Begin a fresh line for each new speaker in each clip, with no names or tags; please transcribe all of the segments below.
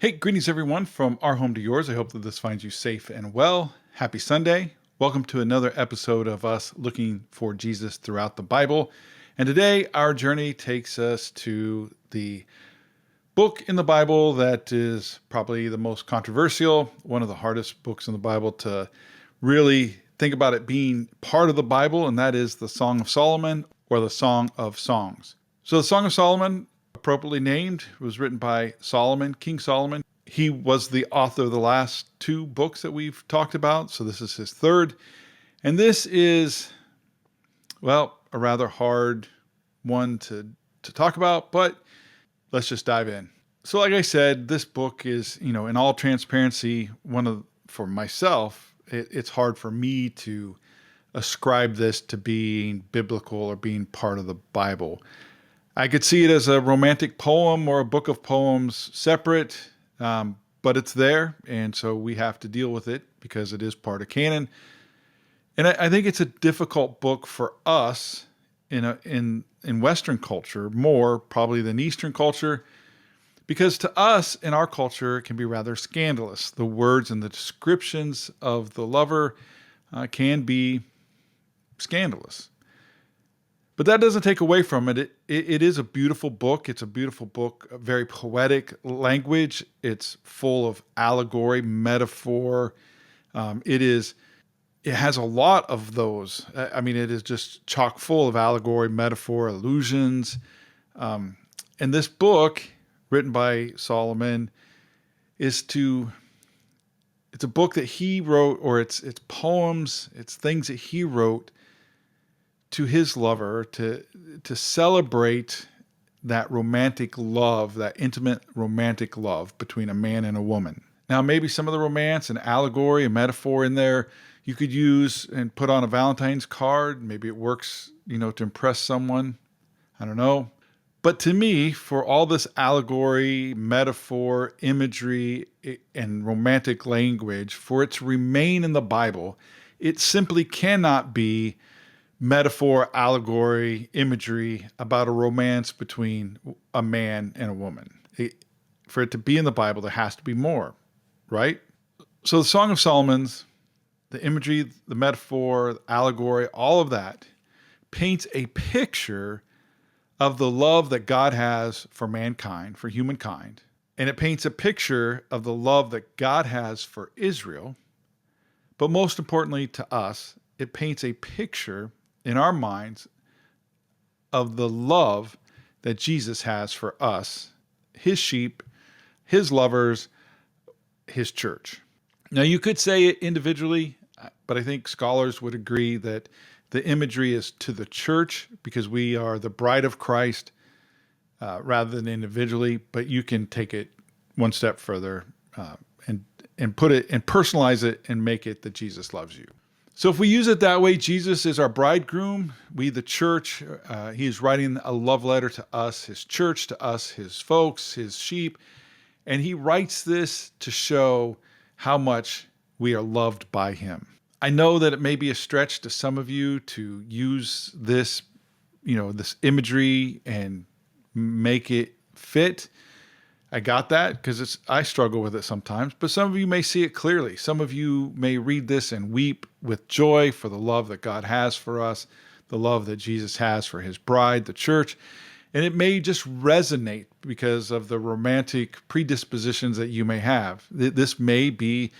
Hey, greetings everyone from our home to yours. I hope that this finds you safe and well. Happy Sunday. Welcome to another episode of us looking for Jesus throughout the Bible. And today our journey takes us to the book in the Bible that is probably the most controversial, one of the hardest books in the Bible to really think about it being part of the Bible, and that is the Song of Solomon or the Song of Songs. So the Song of Solomon, appropriately named, was written by Solomon, King Solomon. He was the author of the last two books that we've talked about, so this is his third. And this is, well, a rather hard one to talk about, but let's just dive in. So like I said, this book is, in all transparency, for myself, it's hard for me to ascribe this to being biblical or being part of the Bible. I could see it as a romantic poem or a book of poems separate, but it's there, and so we have to deal with it because it is part of canon. And I think it's a difficult book for us in Western culture, more probably than Eastern culture, because to us in our culture it can be rather scandalous. The words and the descriptions of the lover can be scandalous. But that doesn't take away from it. It is a beautiful book. It's a beautiful book, a very poetic language. It's full of allegory, metaphor. It has a lot of those. I mean, it is just chock full of allegory, metaphor, allusions. And this book, written by Solomon, it's a book that he wrote, or it's poems, it's things that he wrote to his lover to celebrate that romantic love, that intimate romantic love between a man and a woman. Now, maybe some of the romance and allegory and metaphor in there you could use and put on a Valentine's card. Maybe it works, to impress someone. I don't know. But to me, for all this allegory, metaphor, imagery, and romantic language, for it to remain in the Bible, it simply cannot be metaphor, allegory, imagery about a romance between a man and a woman. For it to be in the Bible, there has to be more, right? So the Song of Solomon's, the imagery, the metaphor, the allegory, all of that paints a picture of the love that God has for mankind, for humankind. And it paints a picture of the love that God has for Israel. But most importantly to us, it paints a picture in our minds of the love that Jesus has for us, his sheep, his lovers, his church. Now, you could say it individually, but I think scholars would agree that the imagery is to the church because we are the bride of Christ rather than individually, but you can take it one step further and put it and personalize it and make it that Jesus loves you. So if we use it that way, Jesus is our bridegroom. We, the church, he is writing a love letter to us, his church, to us, his folks, his sheep. And he writes this to show how much we are loved by him. I know that it may be a stretch to some of you to use this, this imagery and make it fit. I got that because I struggle with it sometimes, but some of you may see it clearly. Some of you may read this and weep with joy for the love that God has for us, the love that Jesus has for his bride, the church. And it may just resonate because of the romantic predispositions that you may have. This may be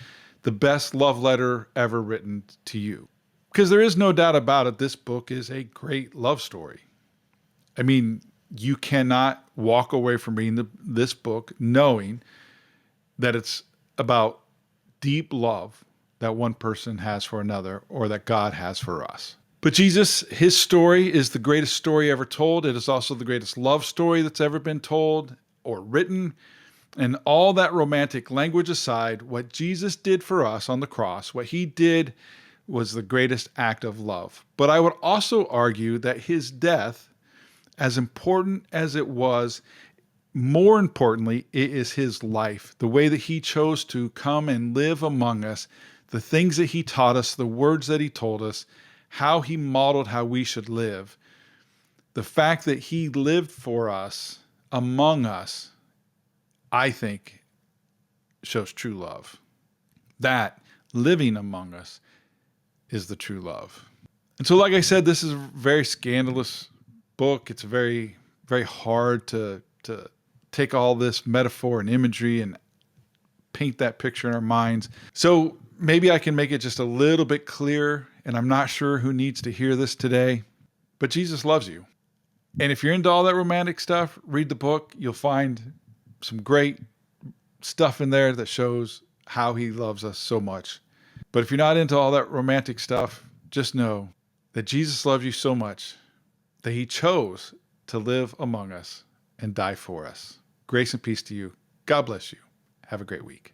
the best love letter ever written to you. Because there is no doubt about it, this book is a great love story. I mean, you cannot walk away from reading this book knowing that it's about deep love that one person has for another or that God has for us. But Jesus, his story is the greatest story ever told. It is also the greatest love story that's ever been told or written. And all that romantic language aside, what Jesus did for us on the cross, what he did was the greatest act of love. But I would also argue that his death, as important as it was, more importantly, it is his life, the way that he chose to come and live among us, the things that he taught us, the words that he told us, how he modeled how we should live. The fact that he lived for us, among us, I think shows true love. That living among us is the true love. And so, like I said, this is a very scandalous book. It's very, very hard to take all this metaphor and imagery and paint that picture in our minds. So maybe I can make it just a little bit clearer, and I'm not sure who needs to hear this today, but Jesus loves you. And if you're into all that romantic stuff, read the book. You'll find some great stuff in there that shows how he loves us so much. But if you're not into all that romantic stuff, just know that Jesus loves you so much that he chose to live among us and die for us. Grace and peace to you. God bless you. Have a great week.